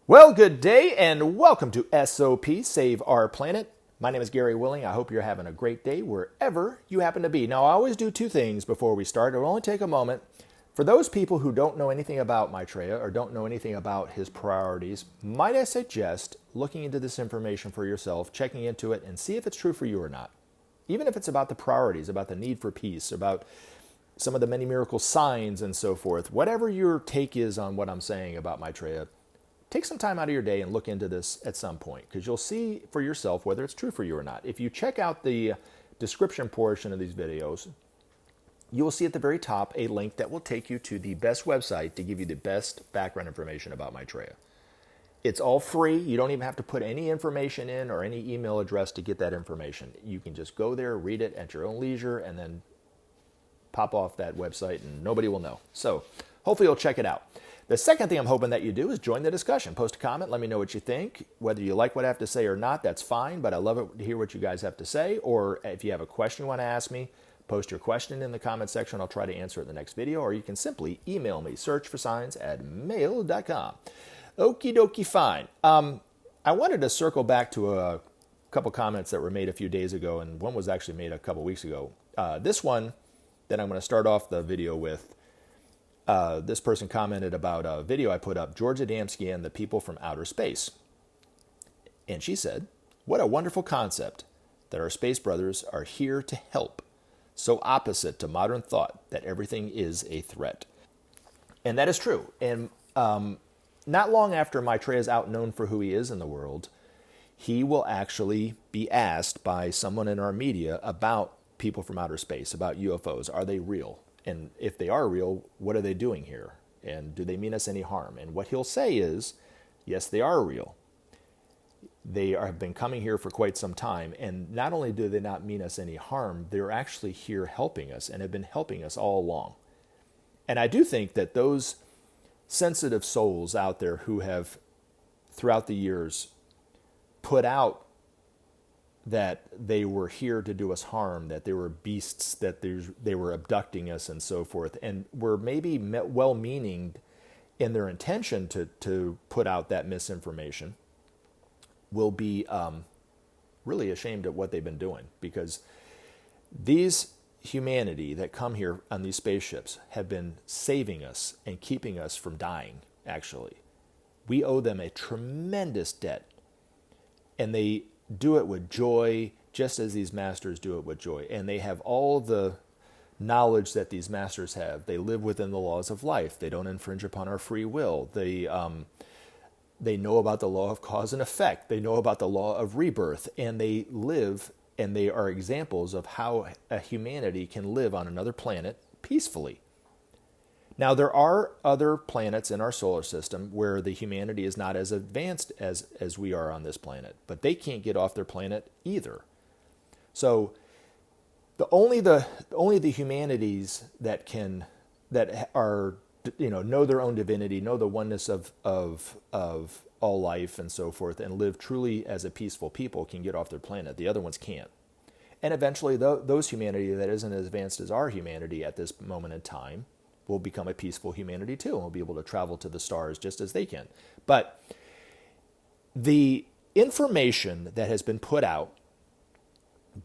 Well, good day and welcome to SOP Save Our Planet. My name is Gary Willing. I hope you're having a great day wherever you happen to be. Now, I always do two things before we start. It'll only take a moment. For those people who don't know anything about Maitreya or don't know anything about his priorities, might I suggest looking into this information for yourself, checking into it, and see if it's true for you or not. Even if it's about the priorities, about the need for peace, about some of the many miracle signs and so forth, whatever your take is on what I'm saying about Maitreya, take some time out of your day and look into this at some point, because you'll see for yourself whether it's true for you or not. If you check out the description portion of these videos, you will see at the very top a link that will take you to the best website to give you the best background information about Maitreya. It's all free. You don't even have to put any information in or any email address to get that information. You can just go there, read it at your own leisure, and then pop off that website and nobody will know. So hopefully you'll check it out. The second thing I'm hoping that you do is join the discussion. Post a comment. Let me know what you think. Whether you like what I have to say or not, that's fine, but I love it to hear what you guys have to say. Or if you have a question you want to ask me, post your question in the comment section. I'll try to answer it in the next video, or you can simply email me, searchforscience@mail.com. Okie dokie, fine. I wanted to circle back to a couple comments that were made a few days ago, and one was actually made a couple weeks ago. This one that I'm going to start off the video with, this person commented about a video I put up, George Adamski and the People from Outer Space. And she said, "What a wonderful concept that our space brothers are here to help. So opposite to modern thought that everything is a threat." And that is true. And not long after Maitreya is out known for who he is in the world, he will actually be asked by someone in our media about people from outer space, about UFOs. Are they real? And if they are real, what are they doing here? And do they mean us any harm? And what he'll say is, yes, they are real. Have been coming here for quite some time. And not only do they not mean us any harm, they're actually here helping us and have been helping us all along. And I do think that those sensitive souls out there who have, throughout the years, put out that they were here to do us harm, that they were beasts, that they were abducting us and so forth, and were maybe well-meaning in their intention to put out that misinformation, will be really ashamed at what they've been doing, because these humanity that come here on these spaceships have been saving us and keeping us from dying, actually. We owe them a tremendous debt, and they do it with joy, just as these masters do it with joy. And they have all the knowledge that these masters have. They live within the laws of life. They don't infringe upon our free will. They know about the law of cause and effect. They know about the law of rebirth. And they live, and they are examples of how a humanity can live on another planet peacefully. Now, there are other planets in our solar system where the humanity is not as advanced as we are on this planet, but they can't get off their planet either. So only the humanities that are, know their own divinity, know the oneness of all life and so forth, and live truly as a peaceful people can get off their planet. The other ones can't. And eventually, those humanity that isn't as advanced as our humanity at this moment in time will become a peaceful humanity too, and will be able to travel to the stars just as they can. But the information that has been put out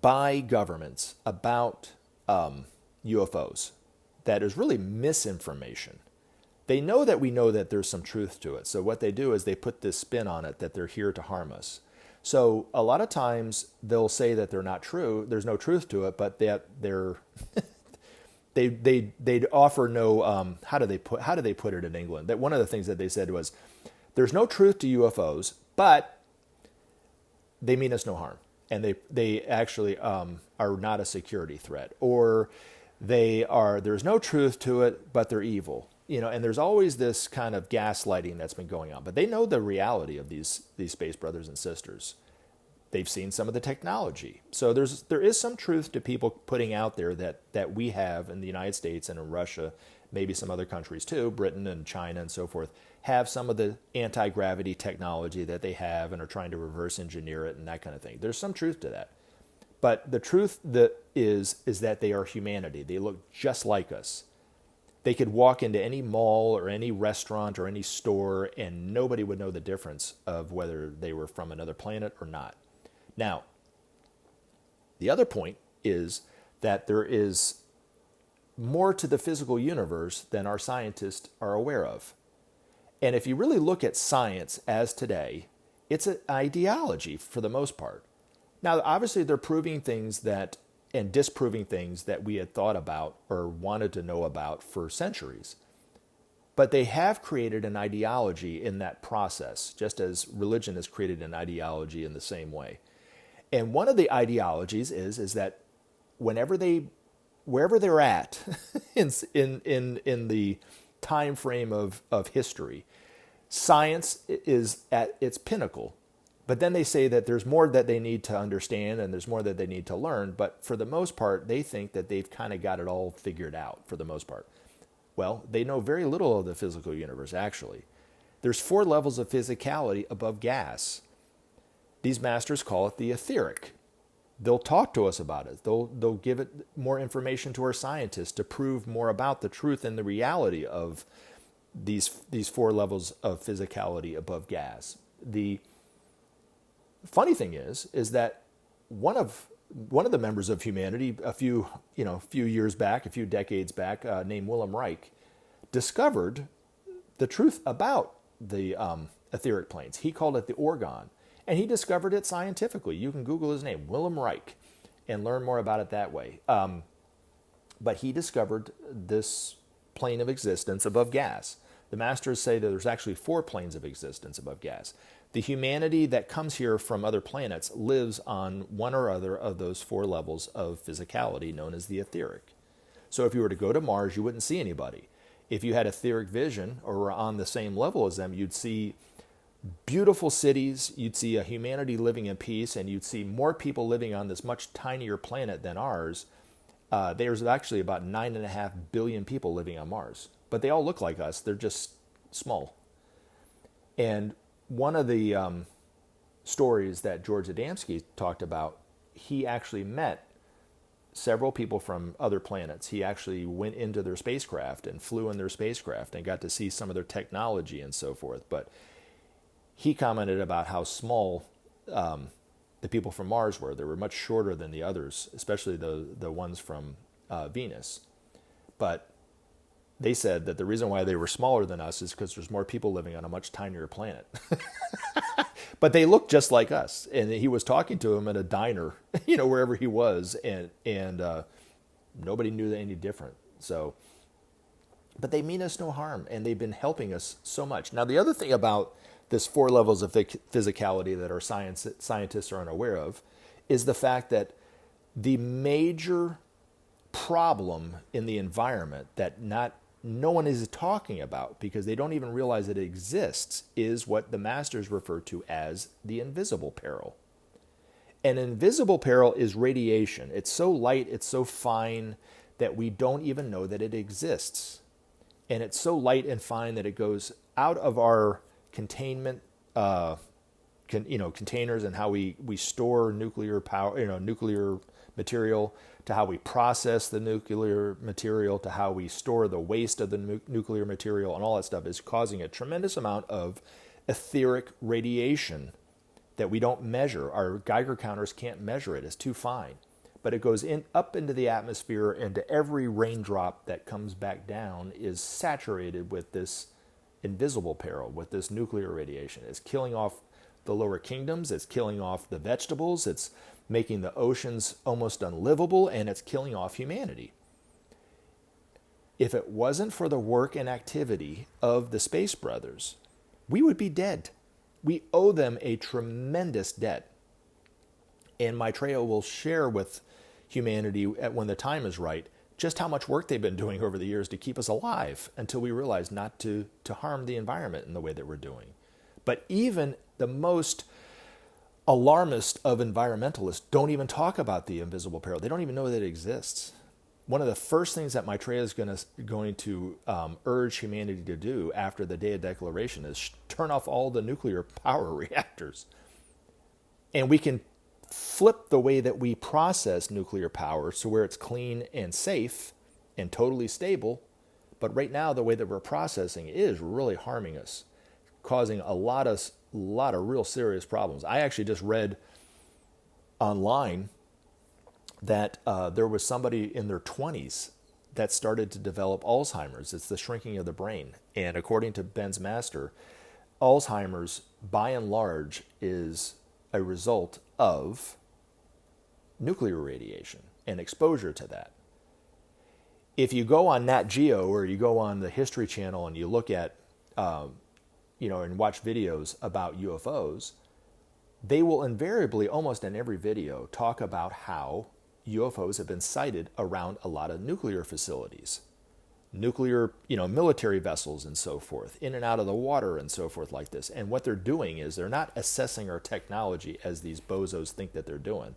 by governments about UFOs, that is really misinformation. They know that we know that there's some truth to it. So what they do is they put this spin on it that they're here to harm us. So a lot of times they'll say that they're not true. There's no truth to it, but they're They'd offer no, how do they put it in England? That one of the things that they said was, there's no truth to UFOs, but they mean us no harm, and they actually are not a security threat, or there's no truth to it, but they're evil, And there's always this kind of gaslighting that's been going on, but they know the reality of these space brothers and sisters. They've seen some of the technology. So there is some truth to people putting out there that we have in the United States and in Russia, maybe some other countries too, Britain and China and so forth, have some of the anti-gravity technology that they have and are trying to reverse engineer it and that kind of thing. There's some truth to that. But the truth is that they are humanity. They look just like us. They could walk into any mall or any restaurant or any store and nobody would know the difference of whether they were from another planet or not. Now, the other point is that there is more to the physical universe than our scientists are aware of. And if you really look at science as today, it's an ideology for the most part. Now, obviously, they're proving things that and disproving things that we had thought about or wanted to know about for centuries. But they have created an ideology in that process, just as religion has created an ideology in the same way. And one of the ideologies is that wherever they're at in the time frame of history, science is at its pinnacle. But then they say that there's more that they need to understand and there's more that they need to learn. But for the most part, they think that they've kind of got it all figured out for the most part. Well, they know very little of the physical universe, actually. There's 4 levels of physicality above gas. These masters call it the etheric. They'll talk to us about it. They'll give it more information to our scientists to prove more about the truth and the reality of these 4 levels of physicality above gas. The funny thing is that one of the members of humanity a few years back, a few decades back, named Wilhelm Reich, discovered the truth about the etheric planes. He called it the orgon, and he discovered it scientifically. You can Google his name, Wilhelm Reich, and learn more about it that way. But he discovered this plane of existence above gas. The masters say that there's actually 4 planes of existence above gas. The humanity that comes here from other planets lives on one or other of those 4 levels of physicality known as the etheric. So if you were to go to Mars, you wouldn't see anybody. If you had etheric vision or were on the same level as them, you'd see beautiful cities, you'd see a humanity living in peace, and you'd see more people living on this much tinier planet than ours. There's actually about 9.5 billion people living on Mars. But they all look like us. They're just small. And one of the stories that George Adamski talked about, he actually met several people from other planets. He actually went into their spacecraft and flew in their spacecraft and got to see some of their technology and so forth. But he commented about how small the people from Mars were. They were much shorter than the others, especially the ones from Venus. But they said that the reason why they were smaller than us is because there's more people living on a much tinier planet. But they looked just like us. And he was talking to them at a diner, wherever he was, and nobody knew any different. So, but they mean us no harm, and they've been helping us so much. Now, the other thing about this 4 levels of physicality that our scientists are unaware of is the fact that the major problem in the environment that no one is talking about because they don't even realize it exists is what the masters refer to as the invisible peril. An invisible peril is radiation. It's so light, it's so fine that we don't even know that it exists. And it's so light and fine that it goes out of our containment containers and how we store nuclear power, nuclear material, to how we process the nuclear material, to how we store the waste of the nuclear material, and all that stuff is causing a tremendous amount of etheric radiation that we don't measure. Our Geiger counters can't measure it. It's too fine. But it goes up into the atmosphere, and to every raindrop that comes back down is saturated with this invisible peril, with this nuclear radiation. It's killing off the lower kingdoms. It's killing off the vegetables. It's making the oceans almost unlivable, and it's killing off humanity. If it wasn't for the work and activity of the Space Brothers, we would be dead. We owe them a tremendous debt. And Maitreya will share with humanity when the time is right just how much work they've been doing over the years to keep us alive until we realize not to harm the environment in the way that we're doing. But even the most alarmist of environmentalists don't even talk about the invisible peril. They don't even know that it exists. One of the first things that Maitreya is going to urge humanity to do after the Day of Declaration is turn off all the nuclear power reactors. And we can flip the way that we process nuclear power so where it's clean and safe and totally stable, But right now, the way that we're processing is really harming us, causing a lot of real serious problems. I actually just read online that there was somebody in their 20s that started to develop Alzheimer's. It's the shrinking of the brain. And according to Ben's master, Alzheimer's, by and large, is a result of nuclear radiation and exposure to that. If you go on Nat Geo or you go on the History Channel and you look at, and watch videos about UFOs, they will invariably, almost in every video, talk about how UFOs have been sighted around a lot of nuclear facilities, nuclear, military vessels and so forth, in and out of the water and so forth like this. And what they're doing is they're not assessing our technology as these bozos think that they're doing.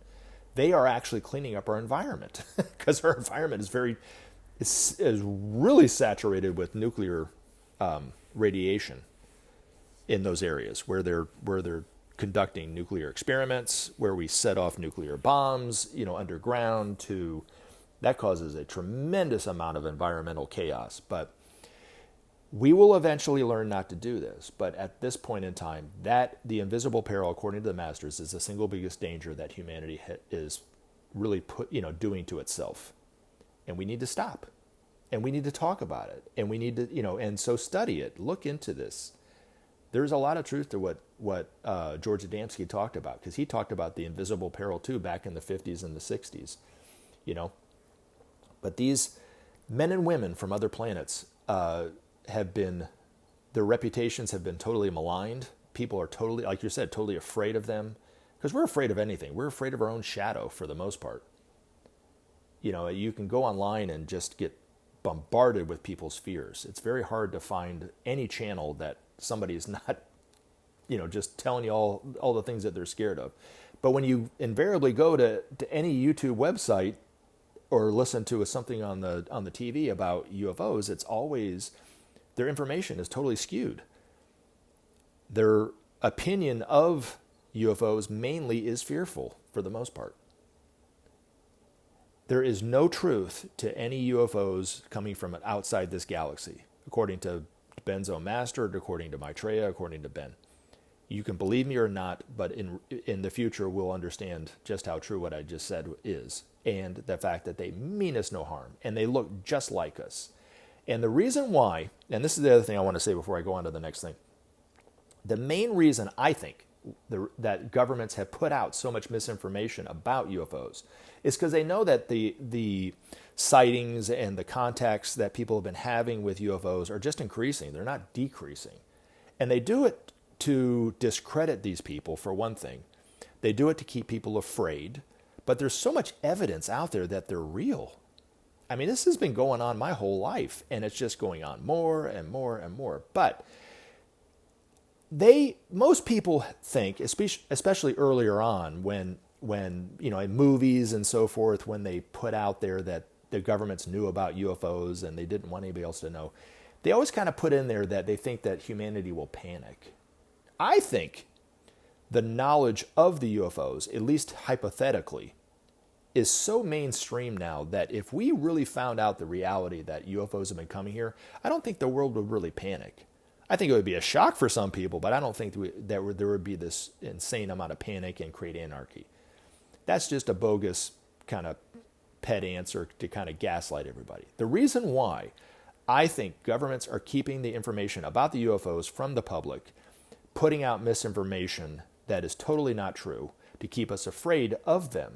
They are actually cleaning up our environment because our environment is really saturated with nuclear radiation in those areas where they're conducting nuclear experiments, where we set off nuclear bombs, underground. That causes a tremendous amount of environmental chaos. But we will eventually learn not to do this. But at this point in time, that the invisible peril, according to the masters, is the single biggest danger that humanity is really doing to itself. And we need to stop. And we need to talk about it. And we need to, and so study it. Look into this. There's a lot of truth to what George Adamski talked about, because he talked about the invisible peril too back in the 50s and the 60s, But these men and women from other planets their reputations have been totally maligned. People are totally, like you said, totally afraid of them, because we're afraid of anything. We're afraid of our own shadow for the most part. You can go online and just get bombarded with people's fears. It's very hard to find any channel that somebody's not, just telling you all the things that they're scared of. But when you invariably go to any YouTube website or listen to something on the TV about UFOs, it's always, their information is totally skewed. Their opinion of UFOs mainly is fearful for the most part. There is no truth to any UFOs coming from outside this galaxy, according to Ben's own master, according to Maitreya, according to Ben. You can believe me or not, but in the future we'll understand just how true what I just said is, and the fact that they mean us no harm, and they look just like us. And the reason why, and this is the other thing I want to say before I go on to the next thing, the main reason I think that governments have put out so much misinformation about UFOs is because they know that the sightings and the contacts that people have been having with UFOs are just increasing. They're not decreasing. And they do it to discredit these people, for one thing. They do it to keep people afraid. But there's so much evidence out there that they're real. I mean, this has been going on my whole life, and it's just going on more and more and more. But most people think, especially earlier on, when in movies and so forth, when they put out there that the governments knew about UFOs and they didn't want anybody else to know, they always kind of put in there that they think that humanity will panic. I think the knowledge of the UFOs, at least hypothetically, is so mainstream now that if we really found out the reality that UFOs have been coming here, I don't think the world would really panic. I think it would be a shock for some people, but I don't think there would be this insane amount of panic and create anarchy. That's just a bogus kind of pet answer to kind of gaslight everybody. The reason why I think governments are keeping the information about the UFOs from the public, putting out misinformation that is totally not true, to keep us afraid of them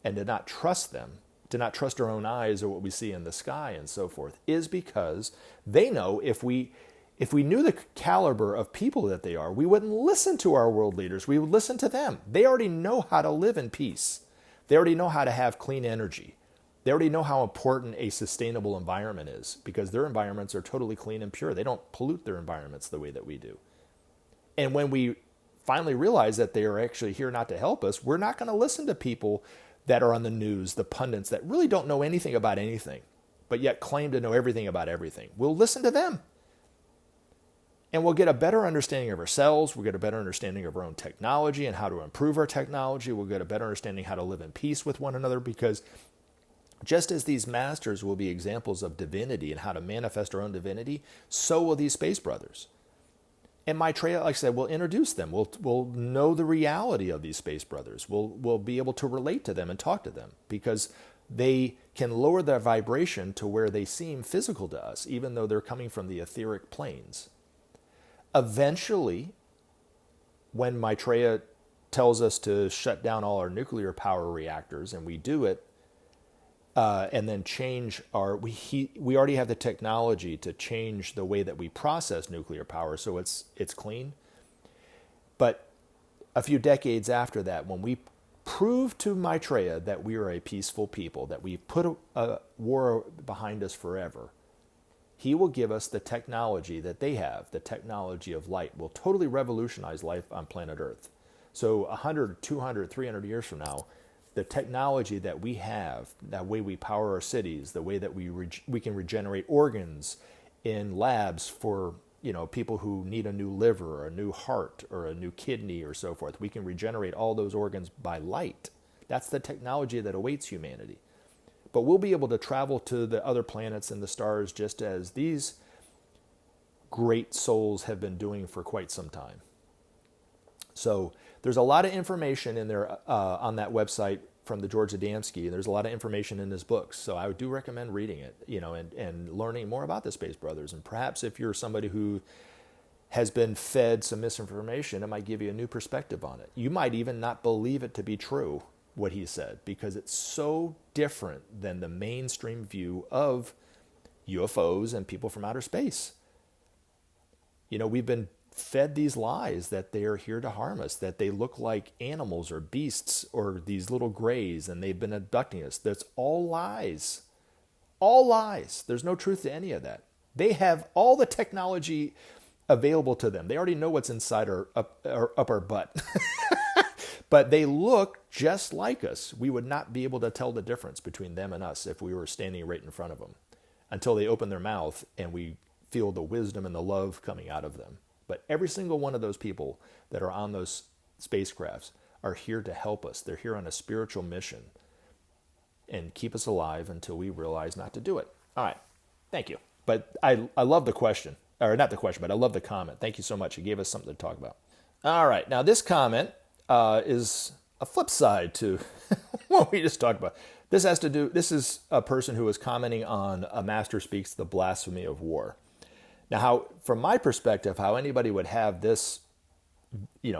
and to not trust them, to not trust our own eyes or what we see in the sky and so forth, is because they know if we knew the caliber of people that they are, we wouldn't listen to our world leaders. We would listen to them. They already know how to live in peace. They already know how to have clean energy. They already know how important a sustainable environment is, because their environments are totally clean and pure. They don't pollute their environments the way that we do. And when we finally realize that they are actually here not to help us, we're not going to listen to people that are on the news, the pundits that really don't know anything about anything, but yet claim to know everything about everything. We'll listen to them. And we'll get a better understanding of ourselves. We'll get a better understanding of our own technology and how to improve our technology. We'll get a better understanding how to live in peace with one another, because Just as these masters will be examples of divinity and how to manifest our own divinity, so will these space brothers. And Maitreya, like I said, will introduce them. We'll know the reality of these space brothers. We'll be able to relate to them and talk to them because they can lower their vibration to where they seem physical to us, even though they're coming from the etheric planes. Eventually, when Maitreya tells us to shut down all our nuclear power reactors, and we do it, and then change we already have the technology to change the way that we process nuclear power so it's clean. But a few decades after that, when we prove to Maitreya that we are a peaceful people, that we put a war behind us forever, he will give us the technology that they have. The technology of light will totally revolutionize life on planet Earth. So 100, 200, 300 years from now, the technology that we have, that way we power our cities, the way that we can regenerate organs in labs for people who need a new liver or a new heart or a new kidney or so forth. We can regenerate all those organs by light. That's the technology that awaits humanity. But we'll be able to travel to the other planets and the stars just as these great souls have been doing for quite some time. So there's a lot of information in there on that website from the George Adamski. There's a lot of information in his books. So I do recommend reading it, and learning more about the Space Brothers. And perhaps if you're somebody who has been fed some misinformation, it might give you a new perspective on it. You might even not believe it to be true, what he said, because it's so different than the mainstream view of UFOs and people from outer space. We've been fed these lies that they are here to harm us, that they look like animals or beasts or these little grays and they've been abducting us. That's all lies. All lies. There's no truth to any of that. They have all the technology available to them. They already know what's inside up our butt. But they look just like us. We would not be able to tell the difference between them and us if we were standing right in front of them until they open their mouth and we feel the wisdom and the love coming out of them. But every single one of those people that are on those spacecrafts are here to help us. They're here on a spiritual mission and keep us alive until we realize not to do it. All right. Thank you. But I love the question. Or not the question, but I love the comment. Thank you so much. It gave us something to talk about. All right. Now, this comment is a flip side to what we just talked about. This is a person who is commenting on A Master Speaks the Blasphemy of War. Now, from my perspective, how anybody would have this,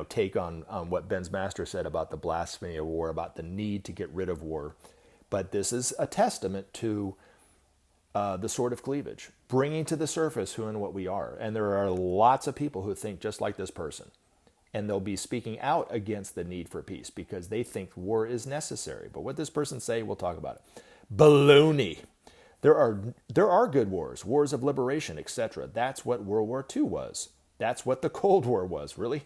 take on what Ben's master said about the blasphemy of war, about the need to get rid of war. But this is a testament to the sword of cleavage, bringing to the surface who and what we are. And there are lots of people who think just like this person. And they'll be speaking out against the need for peace because they think war is necessary. But what this person say, we'll talk about it. Baloney. There are good wars, wars of liberation, etc. That's what World War II was. That's what the Cold War was, really.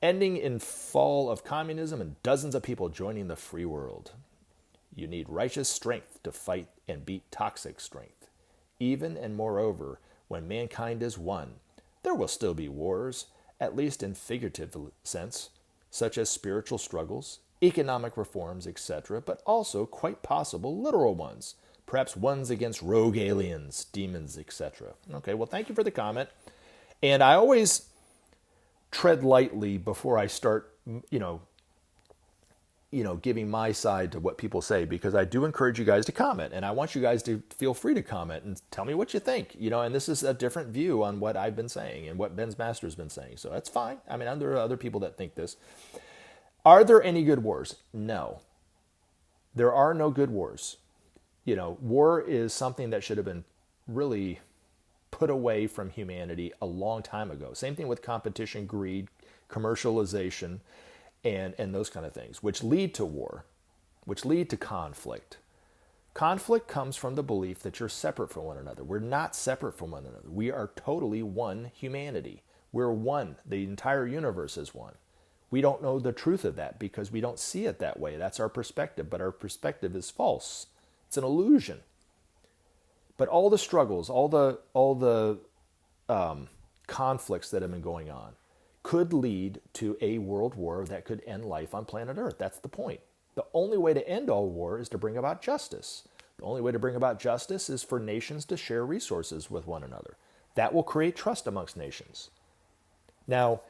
Ending in fall of communism and dozens of people joining the free world. You need righteous strength to fight and beat toxic strength. Even and moreover, when mankind is one, there will still be wars, at least in figurative sense, such as spiritual struggles, economic reforms, etc., but also quite possible literal ones. Perhaps ones against rogue aliens, demons, etc. Okay, well, thank you for the comment. And I always tread lightly before I start, giving my side to what people say, because I do encourage you guys to comment, and I want you guys to feel free to comment and tell me what you think. And this is a different view on what I've been saying and what Ben's master's been saying, so that's fine. I mean, there are other people that think this. Are there any good wars? No. There are no good wars. War is something that should have been really put away from humanity a long time ago. Same thing with competition, greed, commercialization, and those kind of things, which lead to war, which lead to conflict. Conflict comes from the belief that you're separate from one another. We're not separate from one another. We are totally one humanity. We're one. The entire universe is one. We don't know the truth of that because we don't see it that way. That's our perspective, but our perspective is false. It's an illusion. But all the struggles, all the conflicts that have been going on could lead to a world war that could end life on planet Earth. That's the point. The only way to end all war is to bring about justice. The only way to bring about justice is for nations to share resources with one another. That will create trust amongst nations. Now,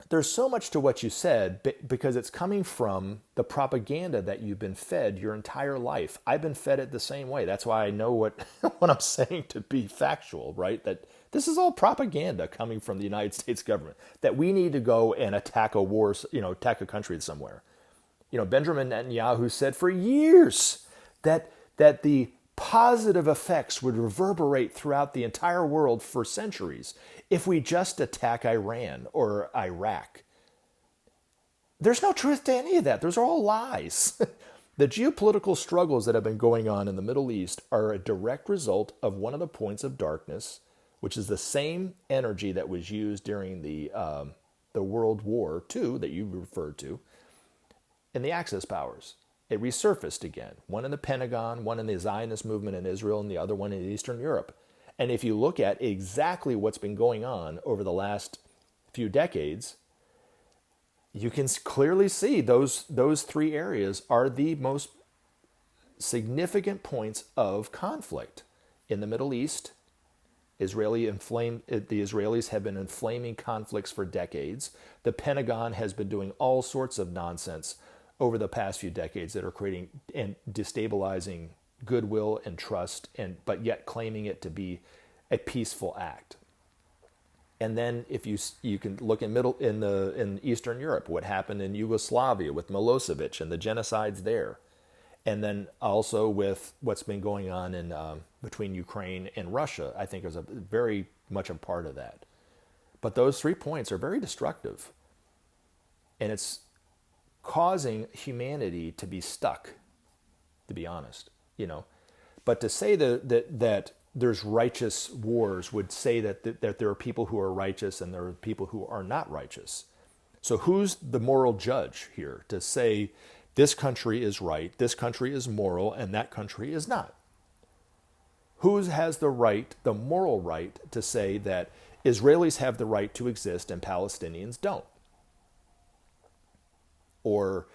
there's so much to what you said because it's coming from the propaganda that you've been fed your entire life. I've been fed it the same way. That's why I know what I'm saying to be factual, right? That this is all propaganda coming from the United States government, that we need to go and attack a war, attack a country somewhere. Benjamin Netanyahu said for years that the positive effects would reverberate throughout the entire world for centuries if we just attack Iran or Iraq. There's no truth to any of that. Those are all lies. The geopolitical struggles that have been going on in the Middle East are a direct result of one of the points of darkness, which is the same energy that was used during the World War II that you referred to, in the Axis powers. It resurfaced again, one in the Pentagon, one in the Zionist movement in Israel, and the other one in Eastern Europe. And if you look at exactly what's been going on over the last few decades, you can clearly see those three areas are the most significant points of conflict. In the Middle East, the Israelis have been inflaming conflicts for decades. The Pentagon has been doing all sorts of nonsense over the past few decades that are creating and destabilizing goodwill and trust, but yet claiming it to be a peaceful act. And then if you can look in Eastern Europe, what happened in Yugoslavia with Milosevic and the genocides there, and then also with what's been going on in between Ukraine and Russia, I think is very much a part of that. But those 3 points are very destructive, and it's causing humanity to be stuck, to be honest, But to say that there's righteous wars would say that there are people who are righteous and there are people who are not righteous. So who's the moral judge here to say this country is right, this country is moral, and that country is not? Who has the moral right to say that Israelis have the right to exist and Palestinians don't? Or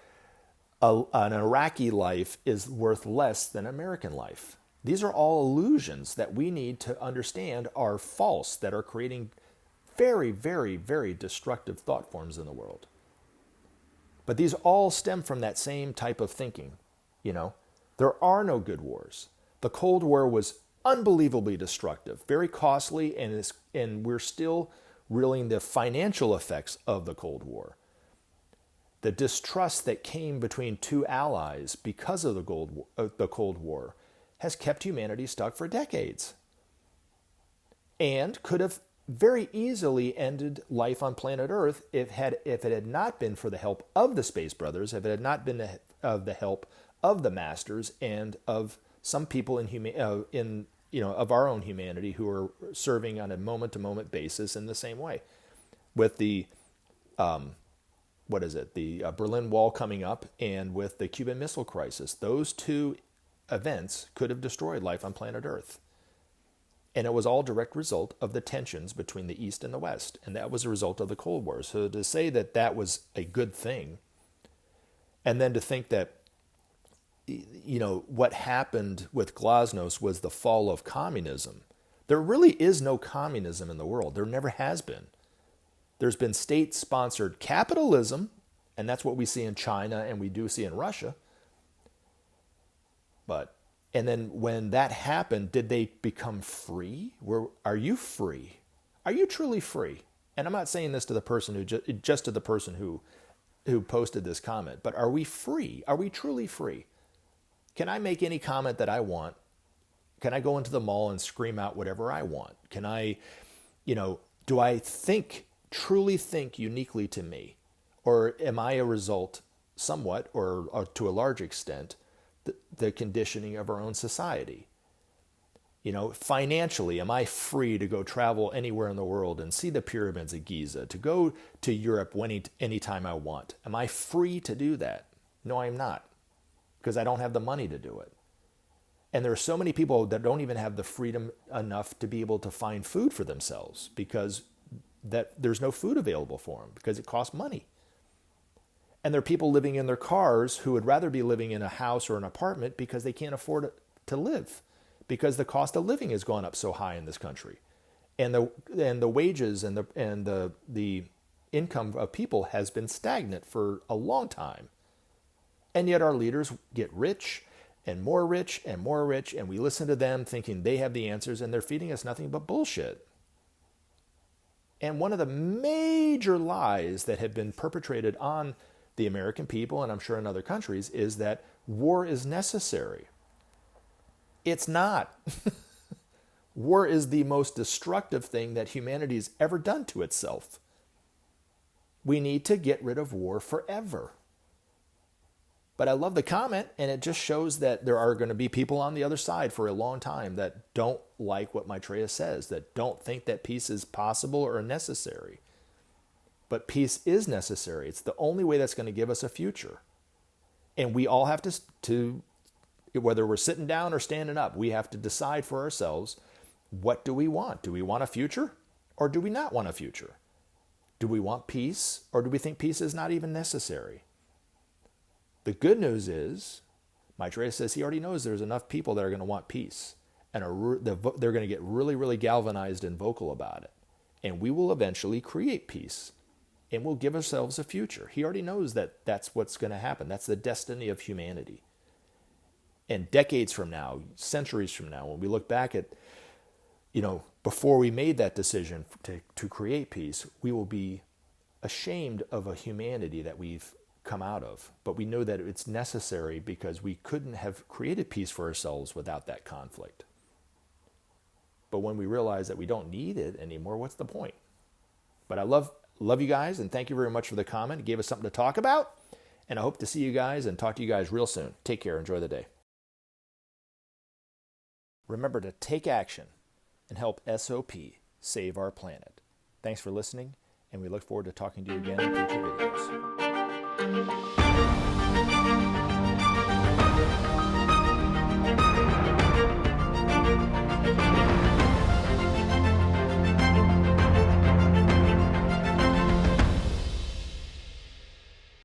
an Iraqi life is worth less than American life. These are all illusions that we need to understand are false, that are creating very, very, very destructive thought forms in the world. But these all stem from that same type of thinking. There are no good wars. The Cold War was unbelievably destructive, very costly, and we're still reeling the financial effects of the Cold War. The distrust that came between two allies because of the Cold War has kept humanity stuck for decades, and could have very easily ended life on planet Earth if it had not been for the help of the Space Brothers, if it had not been of the help of the Masters and of some people of our own humanity who are serving on a moment-to-moment basis in the same way, with the the Berlin Wall coming up, and with the Cuban Missile Crisis. Those two events could have destroyed life on planet Earth. And it was all direct result of the tensions between the East and the West. And that was a result of the Cold War. So to say that that was a good thing, and then to think that, what happened with Glasnost was the fall of communism. There really is no communism in the world. There never has been. There's been state-sponsored capitalism, and that's what we see in China and we do see in Russia. And then when that happened, did they become free? Are you free? Are you truly free? And I'm not saying this to the person just to the person who posted this comment, but are we free? Are we truly free? Can I make any comment that I want? Can I go into the mall and scream out whatever I want? Can I, do I truly think uniquely to me? Or am I a result somewhat, or to a large extent, the conditioning of our own society? Financially, am I free to go travel anywhere in the world and see the pyramids of Giza, to go to Europe anytime I want? Am I free to do that? No, I'm not, because I don't have the money to do it. And there are so many people that don't even have the freedom enough to be able to find food for themselves, because that there's no food available for them because it costs money. And there are people living in their cars who would rather be living in a house or an apartment because they can't afford to live, because the cost of living has gone up so high in this country. And the wages and the income of people has been stagnant for a long time. And yet our leaders get rich and more rich and more rich, and we listen to them thinking they have the answers, and they're feeding us nothing but bullshit. And one of the major lies that have been perpetrated on the American people, and I'm sure in other countries, is that war is necessary. It's not. War is the most destructive thing that humanity's ever done to itself. We need to get rid of war forever. But I love the comment, and it just shows that there are going to be people on the other side for a long time that don't like what Maitreya says, that don't think that peace is possible or necessary. But peace is necessary. It's the only way that's going to give us a future. And we all have to, whether we're sitting down or standing up, we have to decide for ourselves, what do we want? Do we want a future, or do we not want a future? Do we want peace, or do we think peace is not even necessary? The good news is, Maitreya says he already knows there's enough people that are going to want peace, and they're going to get really, really galvanized and vocal about it. And we will eventually create peace, and we'll give ourselves a future. He already knows that that's what's going to happen. That's the destiny of humanity. And decades from now, centuries from now, when we look back at, before we made that decision to create peace, we will be ashamed of a humanity that we've come out of. But we know that it's necessary because we couldn't have created peace for ourselves without that conflict. But when we realize that we don't need it anymore, what's the point? But I love you guys, and thank you very much for the comment. It gave us something to talk about, and I hope to see you guys and talk to you guys real soon. Take care. Enjoy the day. Remember to take action and help SOP save our planet. Thanks for listening, and we look forward to talking to you again in future videos.